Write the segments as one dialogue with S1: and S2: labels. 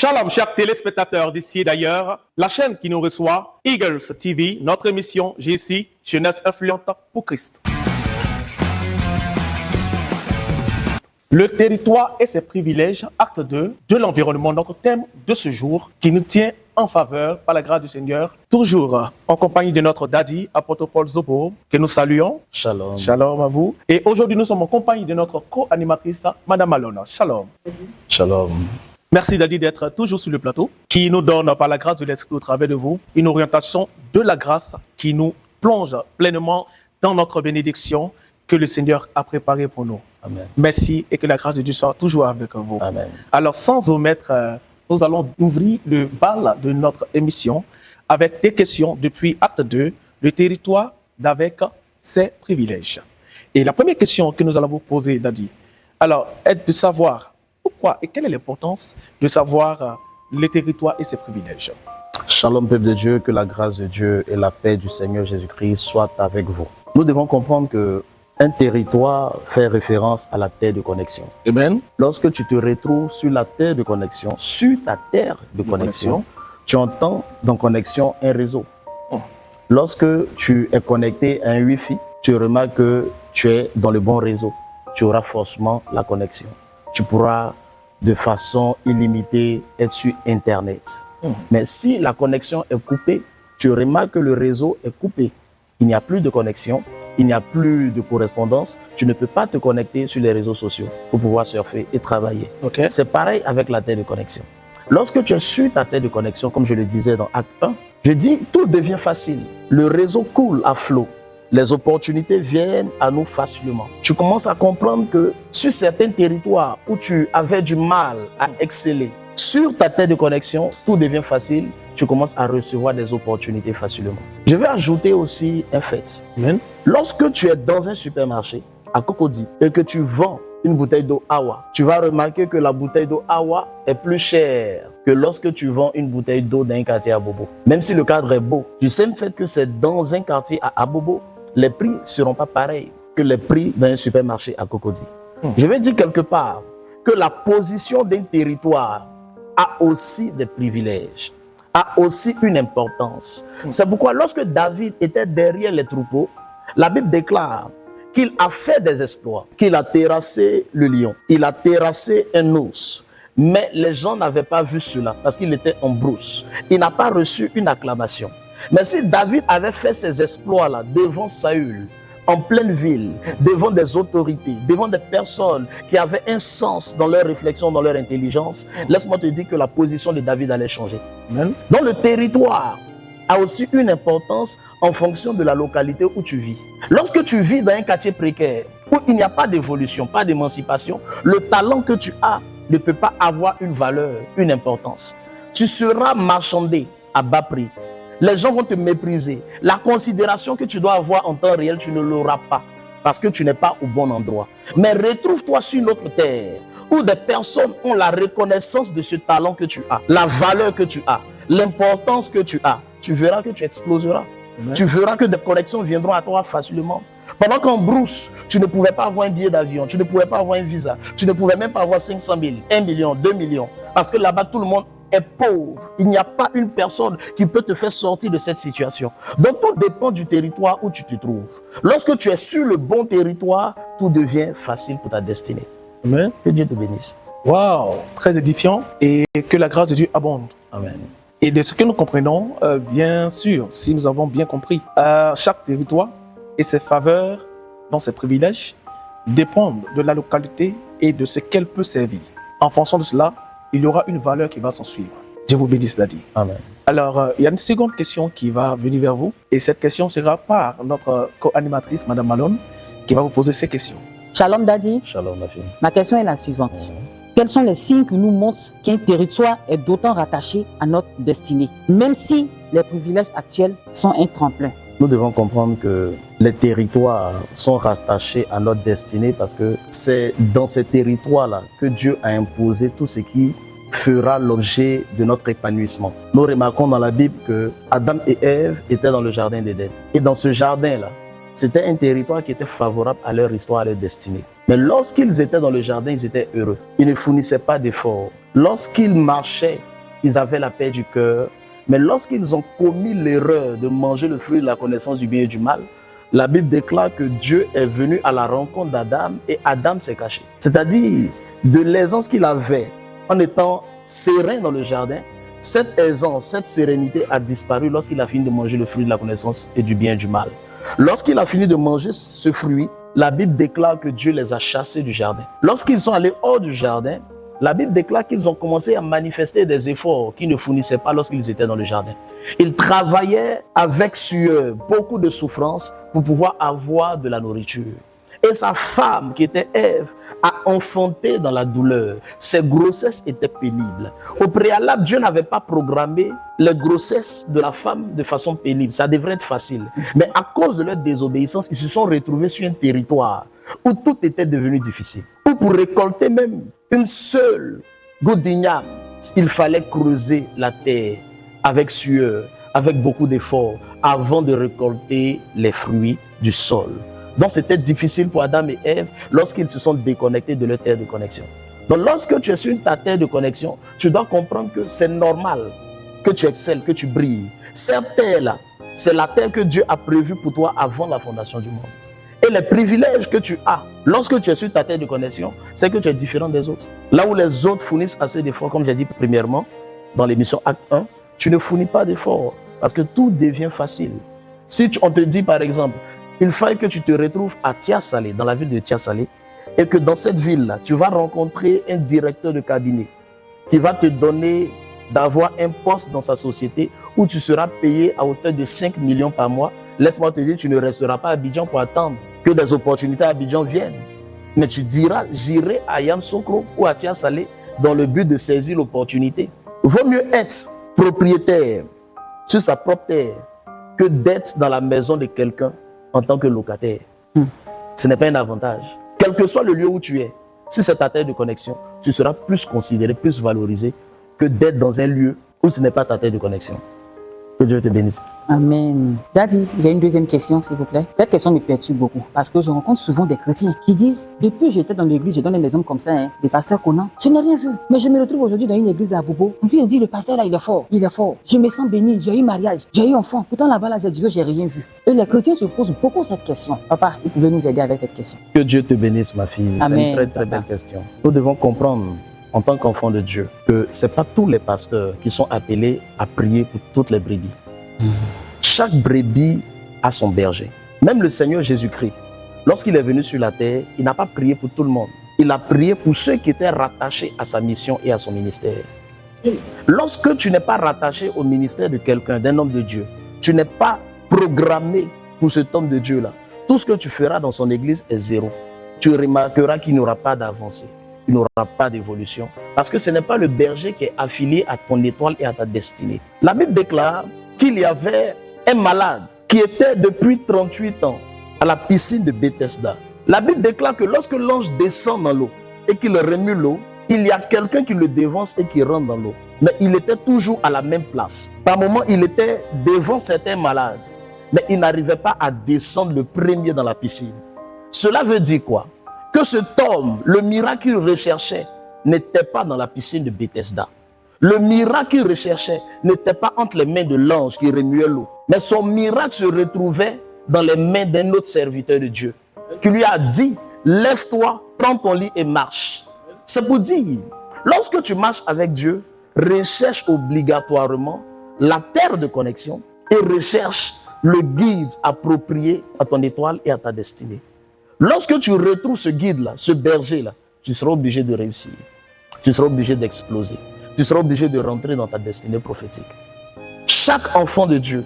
S1: Shalom, chers téléspectateurs d'ici et d'ailleurs. La chaîne qui nous reçoit, Eagles TV, notre émission JC, Jeunesse influente pour Christ. Le territoire et ses privilèges, acte 2 de l'environnement, notre thème de ce jour qui nous tient en faveur par la grâce du Seigneur, toujours en compagnie de notre daddy, apôtre Paul Zobo, que nous saluons.
S2: Shalom.
S1: Shalom à vous. Et aujourd'hui, nous sommes en compagnie de notre co-animatrice, Madame Alona. Shalom.
S2: Shalom.
S1: Merci Daddy d'être toujours sur le plateau, qui nous donne par la grâce de l'Esprit au travers de vous une orientation de la grâce qui nous plonge pleinement dans notre bénédiction que le Seigneur a préparée pour nous.
S2: Amen.
S1: Merci et que la grâce de Dieu soit toujours avec vous.
S2: Amen.
S1: Alors sans omettre, nous allons ouvrir le bal de notre émission avec des questions depuis acte 2, le territoire d'avec ses privilèges. Et la première question que nous allons vous poser, Daddy, alors, est de savoir pourquoi et quelle est l'importance de savoir le territoire et ses privilèges.
S2: Shalom, peuple de Dieu, que la grâce de Dieu et la paix du Seigneur Jésus-Christ soient avec vous. Nous devons comprendre que un territoire fait référence à la terre de connexion.
S1: Amen.
S2: Lorsque tu te retrouves sur la terre de connexion, sur ta terre de connexion, tu entends dans connexion un réseau. Lorsque tu es connecté à un Wi-Fi, tu remarques que tu es dans le bon réseau. Tu auras forcément la connexion. Tu pourras de façon illimitée être sur Internet. Mais si la connexion est coupée, tu remarques que le réseau est coupé. Il n'y a plus de connexion, il n'y a plus de correspondance. Tu ne peux pas te connecter sur les réseaux sociaux pour pouvoir surfer et travailler.
S1: Okay.
S2: C'est pareil avec la terre de connexion. Lorsque tu es sur ta terre de connexion, comme je le disais dans Acte 1, je dis tout devient facile. Le réseau coule à flot. Les opportunités viennent à nous facilement. Tu commences à comprendre que sur certains territoires où tu avais du mal à exceller, sur ta terre de connexion, tout devient facile. Tu commences à recevoir des opportunités facilement. Je vais ajouter aussi un fait.
S1: Amen.
S2: Lorsque tu es dans un supermarché à Cocody et que tu vends une bouteille d'eau Awa, tu vas remarquer que la bouteille d'eau Awa est plus chère que lorsque tu vends une bouteille d'eau dans un quartier à Bobo. Même si le cadre est beau, du simple fait que c'est dans un quartier à Abobo, les prix ne seront pas pareils que les prix dans un supermarché à Cocody. Je vais dire quelque part que la position d'un territoire a aussi des privilèges, a aussi une importance. C'est pourquoi lorsque David était derrière les troupeaux, la Bible déclare qu'il a fait des exploits, qu'il a terrassé le lion, il a terrassé un ours. Mais les gens n'avaient pas vu cela parce qu'il était en brousse. Il n'a pas reçu une acclamation. Mais si David avait fait ces exploits-là devant Saül, en pleine ville, devant des autorités, devant des personnes qui avaient un sens dans leur réflexion, dans leur intelligence, laisse-moi te dire que la position de David allait changer.
S1: Amen.
S2: Donc le territoire a aussi une importance en fonction de la localité où tu vis. Lorsque tu vis dans un quartier précaire, où il n'y a pas d'évolution, pas d'émancipation, le talent que tu as ne peut pas avoir une valeur, une importance. Tu seras marchandé à bas prix. Les gens vont te mépriser. La considération que tu dois avoir en temps réel, tu ne l'auras pas parce que tu n'es pas au bon endroit. Mais retrouve-toi sur une autre terre où des personnes ont la reconnaissance de ce talent que tu as, la valeur que tu as, l'importance que tu as. Tu verras que tu exploseras.
S1: Ouais.
S2: Tu verras que des connexions viendront à toi facilement. Pendant qu'en brousse, tu ne pouvais pas avoir un billet d'avion, tu ne pouvais pas avoir un visa, tu ne pouvais même pas avoir 500 000, 1 million, 2 millions. Parce que là-bas, tout le monde est pauvre. Il n'y a pas une personne qui peut te faire sortir de cette situation. Donc, tout dépend du territoire où tu te trouves. Lorsque tu es sur le bon territoire, tout devient facile pour ta destinée.
S1: Amen.
S2: Que Dieu te bénisse.
S1: Wow, très édifiant et que la grâce de Dieu abonde.
S2: Amen.
S1: Et de ce que nous comprenons, bien sûr, si nous avons bien compris, chaque territoire et ses faveurs, dont ses privilèges, dépendent de la localité et de ce qu'elle peut servir. En fonction de cela, il y aura une valeur qui va s'en suivre. Dieu vous bénisse, Daddy.
S2: Amen.
S1: Alors, il y a une seconde question qui va venir vers vous. Et cette question sera par notre co-animatrice, Madame Malone, qui va vous poser ces questions.
S3: Shalom, Daddy.
S2: Shalom, ma fille.
S3: Ma question est la suivante. Quels sont les signes qui nous montrent qu'un territoire est d'autant rattaché à notre destinée, même si les privilèges actuels sont un tremplin?
S2: Nous devons comprendre que les territoires sont rattachés à notre destinée parce que c'est dans ces territoires-là que Dieu a imposé tout ce qui fera l'objet de notre épanouissement. Nous remarquons dans la Bible que Adam et Ève étaient dans le jardin d'Éden. Et dans ce jardin-là, c'était un territoire qui était favorable à leur histoire, à leur destinée. Mais lorsqu'ils étaient dans le jardin, ils étaient heureux. Ils ne fournissaient pas d'efforts. Lorsqu'ils marchaient ils avaient la paix du cœur. Mais lorsqu'ils ont commis l'erreur de manger le fruit de la connaissance du bien et du mal, la Bible déclare que Dieu est venu à la rencontre d'Adam et Adam s'est caché. C'est-à-dire, de l'aisance qu'il avait en étant serein dans le jardin, cette aisance, cette sérénité a disparu lorsqu'il a fini de manger le fruit de la connaissance et du bien et du mal. Lorsqu'il a fini de manger ce fruit, la Bible déclare que Dieu les a chassés du jardin. Lorsqu'ils sont allés hors du jardin, la Bible déclare qu'ils ont commencé à manifester des efforts qu'ils ne fournissaient pas lorsqu'ils étaient dans le jardin. Ils travaillaient avec sueur, beaucoup de souffrance pour pouvoir avoir de la nourriture. Et sa femme, qui était Ève, a enfanté dans la douleur. Ses grossesses étaient pénibles. Au préalable, Dieu n'avait pas programmé les grossesses de la femme de façon pénible. Ça devrait être facile. Mais à cause de leur désobéissance, ils se sont retrouvés sur un territoire où tout était devenu difficile. Où pour récolter même une seule goutte d'igname, il fallait creuser la terre avec sueur, avec beaucoup d'efforts, avant de récolter les fruits du sol. Donc c'était difficile pour Adam et Ève lorsqu'ils se sont déconnectés de leur terre de connexion. Donc lorsque tu es sur ta terre de connexion, tu dois comprendre que c'est normal que tu excelles, que tu brilles. Cette terre-là, c'est la terre que Dieu a prévue pour toi avant la fondation du monde. Et les privilèges que tu as lorsque tu es sur ta terre de connexion, c'est que tu es différent des autres. Là où les autres fournissent assez d'efforts, comme j'ai dit premièrement, dans l'émission Acte 1, tu ne fournis pas d'efforts parce que tout devient facile. Si on te dit par exemple, il faille que tu te retrouves à Tia-Salé, dans la ville de Tia-Salé, et que dans cette ville-là, tu vas rencontrer un directeur de cabinet qui va te donner d'avoir un poste dans sa société où tu seras payé à hauteur de 5 millions par mois. Laisse-moi te dire, tu ne resteras pas à Abidjan pour attendre que des opportunités à Abidjan viennent. Mais tu diras, j'irai à Yamoussoukro ou à Tia-Salé dans le but de saisir l'opportunité. Vaut mieux être propriétaire sur sa propre terre que d'être dans la maison de quelqu'un en tant que locataire. Ce n'est pas un avantage. Quel que soit le lieu où tu es, si c'est ta terre de connexion, tu seras plus considéré, plus valorisé que d'être dans un lieu où ce n'est pas ta terre de connexion. Que Dieu te bénisse.
S3: Amen. Daddy, j'ai une deuxième question, s'il vous plaît. Cette question me perturbe beaucoup parce que je rencontre souvent des chrétiens qui disent, depuis que j'étais dans l'église, je donne un exemple comme ça, des pasteurs Conan, je n'ai rien vu. Mais je me retrouve aujourd'hui dans une église à Bobo. Et puis on dit, le pasteur là, il est fort, il est fort. Je me sens béni, j'ai eu mariage, j'ai eu enfant. Pourtant là-bas, là, j'ai dit que j'ai rien vu. Et les chrétiens se posent beaucoup cette question. Papa, vous pouvez nous aider avec cette question.
S2: Que Dieu te bénisse, ma fille. C'est une très, très belle question. Nous devons comprendre, en tant qu'enfants de Dieu, que ce n'est pas tous les pasteurs qui sont appelés à prier pour toutes les brebis. Chaque brebis a son berger. Même le Seigneur Jésus-Christ, lorsqu'il est venu sur la terre, il n'a pas prié pour tout le monde. Il a prié pour ceux qui étaient rattachés à sa mission et à son ministère. Lorsque tu n'es pas rattaché au ministère de quelqu'un, d'un homme de Dieu, tu n'es pas programmé pour cet homme de Dieu-là. Tout ce que tu feras dans son église est zéro. Tu remarqueras qu'il n'y aura pas d'avancée, il n'y aura pas d'évolution. Parce que ce n'est pas le berger qui est affilié à ton étoile et à ta destinée. La Bible déclare qu'il y avait un malade qui était depuis 38 ans à la piscine de Bethesda. La Bible déclare que lorsque l'ange descend dans l'eau et qu'il remue l'eau, il y a quelqu'un qui le devance et qui rentre dans l'eau. Mais il était toujours à la même place. Par moments, il était devant certains malades, mais il n'arrivait pas à descendre le premier dans la piscine. Cela veut dire quoi? Que cet homme, le miracle qu'il recherchait, n'était pas dans la piscine de Bethesda. Le miracle qu'il recherchait n'était pas entre les mains de l'ange qui remuait l'eau, mais son miracle se retrouvait dans les mains d'un autre serviteur de Dieu qui lui a dit, lève-toi, prends ton lit et marche. C'est pour dire, lorsque tu marches avec Dieu, recherche obligatoirement la terre de connexion et recherche le guide approprié à ton étoile et à ta destinée. Lorsque tu retrouves ce guide-là, ce berger-là, tu seras obligé de réussir. Tu seras obligé d'exploser. Tu seras obligé de rentrer dans ta destinée prophétique. Chaque enfant de Dieu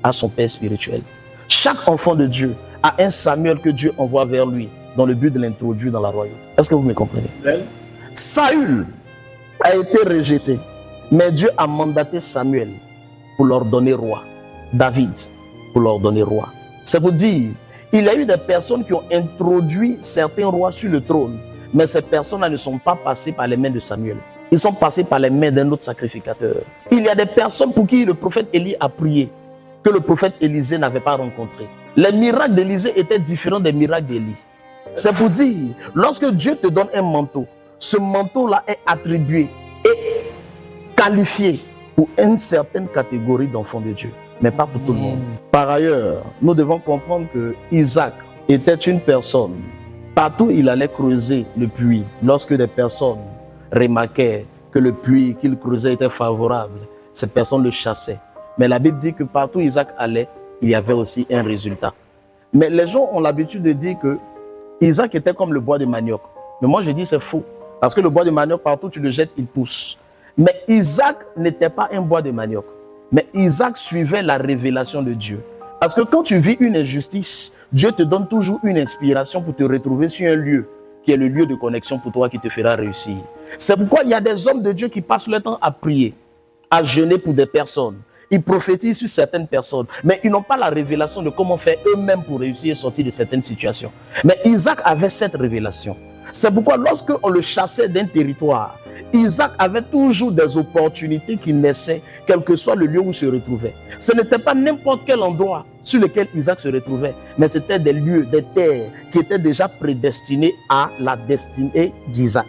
S2: a son père spirituel. Chaque enfant de Dieu a un Samuel que Dieu envoie vers lui dans le but de l'introduire dans la royauté. Est-ce que vous me comprenez? Saül a été rejeté, mais Dieu a mandaté Samuel pour leur donner roi. David pour leur donner roi. C'est pour dire, il y a eu des personnes qui ont introduit certains rois sur le trône, mais ces personnes-là ne sont pas passées par les mains de Samuel. Ils sont passés par les mains d'un autre sacrificateur. Il y a des personnes pour qui le prophète Élie a prié, que le prophète Élisée n'avait pas rencontré. Les miracles d'Élisée étaient différents des miracles d'Élie. C'est pour dire, lorsque Dieu te donne un manteau, ce manteau-là est attribué. Et qualifié pour une certaine catégorie d'enfants de Dieu, mais pas pour tout le monde. Par ailleurs, nous devons comprendre que Isaac était une personne. Partout il allait creuser le puits, lorsque des personnes remarquaient que le puits qu'il creusait était favorable, ces personnes le chassaient. Mais la Bible dit que partout Isaac allait, il y avait aussi un résultat. Mais les gens ont l'habitude de dire que Isaac était comme le bois de manioc. Mais moi je dis c'est faux. Parce que le bois de manioc, partout tu le jettes, il pousse. Mais Isaac n'était pas un bois de manioc. Mais Isaac suivait la révélation de Dieu. Parce que quand tu vis une injustice, Dieu te donne toujours une inspiration pour te retrouver sur un lieu qui est le lieu de connexion pour toi qui te fera réussir. C'est pourquoi il y a des hommes de Dieu qui passent leur temps à prier, à jeûner pour des personnes. Ils prophétisent sur certaines personnes, mais ils n'ont pas la révélation de comment faire eux-mêmes pour réussir et sortir de certaines situations. Mais Isaac avait cette révélation. C'est pourquoi lorsque on le chassait d'un territoire, Isaac avait toujours des opportunités qui naissaient, quel que soit le lieu où il se retrouvait. Ce n'était pas n'importe quel endroit sur lequel Isaac se retrouvait, mais c'était des lieux, des terres qui étaient déjà prédestinés à la destinée d'Isaac.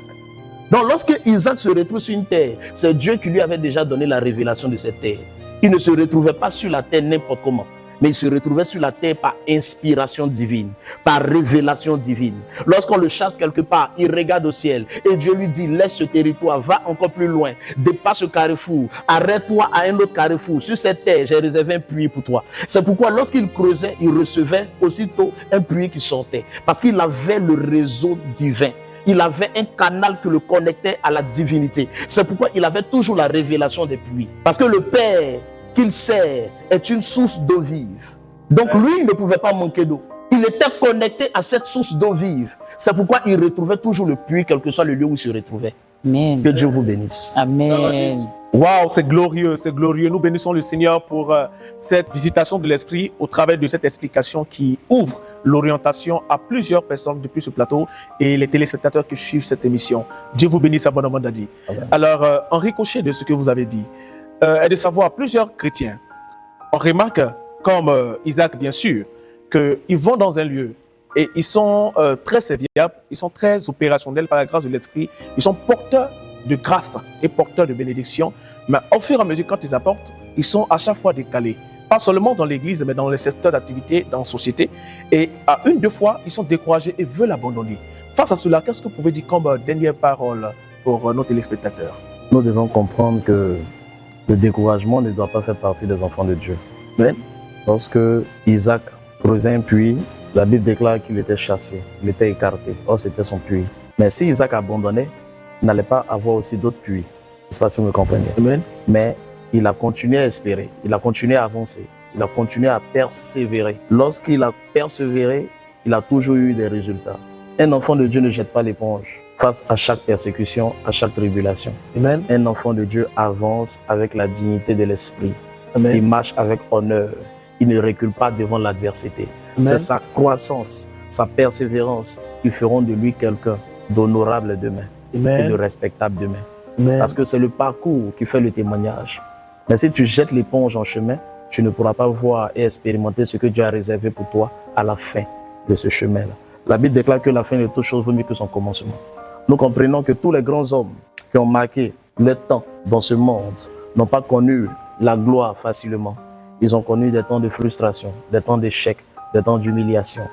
S2: Donc lorsque Isaac se retrouve sur une terre, c'est Dieu qui lui avait déjà donné la révélation de cette terre. Il ne se retrouvait pas sur la terre n'importe comment, mais il se retrouvait sur la terre par inspiration divine, par révélation divine. Lorsqu'on le chasse quelque part, il regarde au ciel et Dieu lui dit, laisse ce territoire, va encore plus loin, dépasse ce carrefour, arrête-toi à un autre carrefour. Sur cette terre, j'ai réservé un puits pour toi. C'est pourquoi lorsqu'il creusait, il recevait aussitôt un puits qui sortait, parce qu'il avait le réseau divin. Il avait un canal qui le connectait à la divinité. C'est pourquoi il avait toujours la révélation des puits. Parce que le Père qu'il sert est une source d'eau vive. Donc lui, il ne pouvait pas manquer d'eau. Il était connecté à cette source d'eau vive. C'est pourquoi il retrouvait toujours le puits, quel que soit le lieu où il se retrouvait.
S3: Amen.
S2: Que Dieu vous bénisse.
S3: Amen.
S1: Waouh, c'est glorieux, c'est glorieux. Nous bénissons le Seigneur pour cette visitation de l'Esprit au travers de cette explication qui ouvre l'orientation à plusieurs personnes depuis ce plateau et les téléspectateurs qui suivent cette émission. Dieu vous bénisse abondamment, Daddy. Alors, en ricochet de ce que vous avez dit, est de savoir plusieurs chrétiens. On remarque, comme Isaac bien sûr, qu'ils vont dans un lieu et ils sont très serviables, ils sont très opérationnels par la grâce de l'Esprit, ils sont porteurs de grâce et porteurs de bénédiction, mais au fur et à mesure quand ils apportent, ils sont à chaque fois décalés. Pas seulement dans l'église, mais dans les secteurs d'activité, dans la société. Et à une, deux fois, ils sont découragés et veulent abandonner. Face à cela, qu'est-ce que vous pouvez dire comme dernière parole pour nos téléspectateurs?
S2: Nous devons comprendre que le découragement ne doit pas faire partie des enfants de Dieu.
S1: Amen.
S2: Lorsque Isaac creusait un puits, la Bible déclare qu'il était chassé, il était écarté. Or, c'était son puits. Mais si Isaac abandonnait, il n'allait pas avoir aussi d'autres puits. Je ne sais pas si vous me comprenez.
S1: Amen.
S2: Mais il a continué à espérer, il a continué à avancer, il a continué à persévérer. Lorsqu'il a persévéré, il a toujours eu des résultats. Un enfant de Dieu ne jette pas l'éponge face à chaque persécution, à chaque tribulation.
S1: Amen.
S2: Un enfant de Dieu avance avec la dignité de l'esprit.
S1: Amen.
S2: Il marche avec honneur. Il ne recule pas devant l'adversité. C'est sa croissance, sa persévérance qui feront de lui quelqu'un d'honorable demain.
S1: Amen.
S2: Et de respectable demain.
S1: Amen.
S2: Parce que c'est le parcours qui fait le témoignage. Mais si tu jettes l'éponge en chemin, tu ne pourras pas voir et expérimenter ce que Dieu a réservé pour toi à la fin de ce chemin-là. La Bible déclare que la fin de toute chose vaut mieux que son commencement. Nous comprenons que tous les grands hommes qui ont marqué le temps dans ce monde n'ont pas connu la gloire facilement. Ils ont connu des temps de frustration, des temps d'échec, des temps d'humiliation.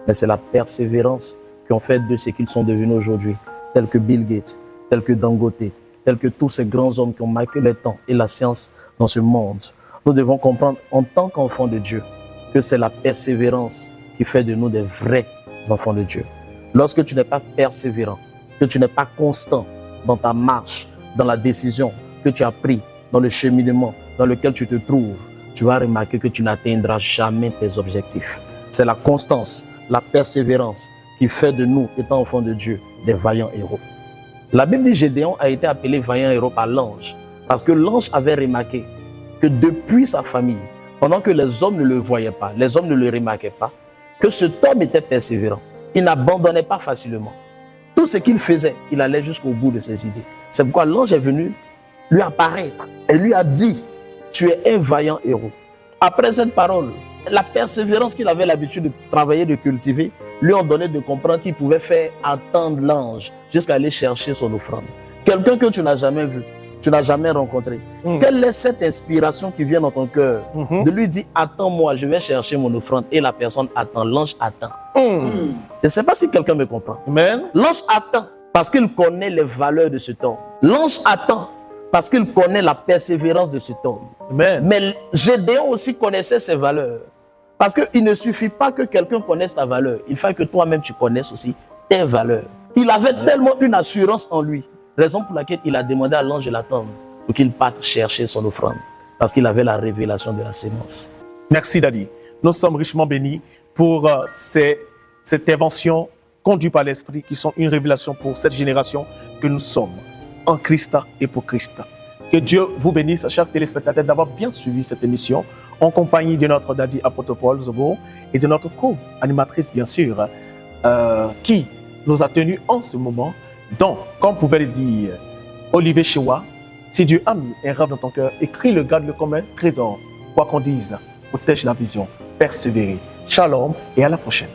S2: Mais c'est la persévérance qui ont fait de ce qu'ils sont devenus aujourd'hui, tels que Bill Gates, tels que Dangote, tels que tous ces grands hommes qui ont marqué le temps et la science dans ce monde. Nous devons comprendre en tant qu'enfants de Dieu que c'est la persévérance qui fait de nous des vrais enfants de Dieu. Lorsque tu n'es pas persévérant, que tu n'es pas constant dans ta marche, dans la décision que tu as prise, dans le cheminement dans lequel tu te trouves, tu vas remarquer que tu n'atteindras jamais tes objectifs. C'est la constance, la persévérance qui fait de nous, étant enfants de Dieu, des vaillants héros. La Bible dit Gédéon a été appelé vaillant héros par l'ange, parce que l'ange avait remarqué que depuis sa famille, pendant que les hommes ne le voyaient pas, les hommes ne le remarquaient pas, que cet homme était persévérant. Il n'abandonnait pas facilement. Tout ce qu'il faisait, il allait jusqu'au bout de ses idées. C'est pourquoi l'ange est venu lui apparaître et lui a dit, tu es un vaillant héros. Après cette parole, la persévérance qu'il avait l'habitude de travailler, de cultiver, lui ont donné de comprendre qu'il pouvait faire attendre l'ange jusqu'à aller chercher son offrande. Quelqu'un que tu n'as jamais vu, tu n'as jamais rencontré. Quelle est cette inspiration qui vient dans ton cœur de lui dire, attends-moi, je vais chercher mon offrande. Et la personne attend, l'ange attend. Je ne sais pas si quelqu'un me comprend.
S1: Amen.
S2: L'ange attend parce qu'il connaît les valeurs de cet homme. L'ange attend parce qu'il connaît la persévérance de cet homme.
S1: Amen.
S2: Mais Gédéon aussi connaissait ses valeurs. Parce qu'il ne suffit pas que quelqu'un connaisse ta valeur. Il faut que toi-même tu connaisses aussi tes valeurs. Il avait tellement une assurance en lui. Raison pour laquelle il a demandé à l'ange de l'attendre pour qu'il parte chercher son offrande. Parce qu'il avait la révélation de la sémence.
S1: Merci, Daddy. Nous sommes richement bénis pour ces interventions conduites par l'Esprit qui sont une révélation pour cette génération que nous sommes en Christ et pour Christ. Que Dieu vous bénisse, chers téléspectateurs, d'avoir bien suivi cette émission en compagnie de notre Daddy apôtre Paul Zobo et de notre co-animatrice, bien sûr, qui nous a tenus en ce moment. Donc, comme pouvait le dire Olivier Chewa, si Dieu a mis un rêve dans ton cœur, écris-le, garde-le comme un trésor. Quoi qu'on dise, protège la vision, persévérer. Shalom et à la prochaine.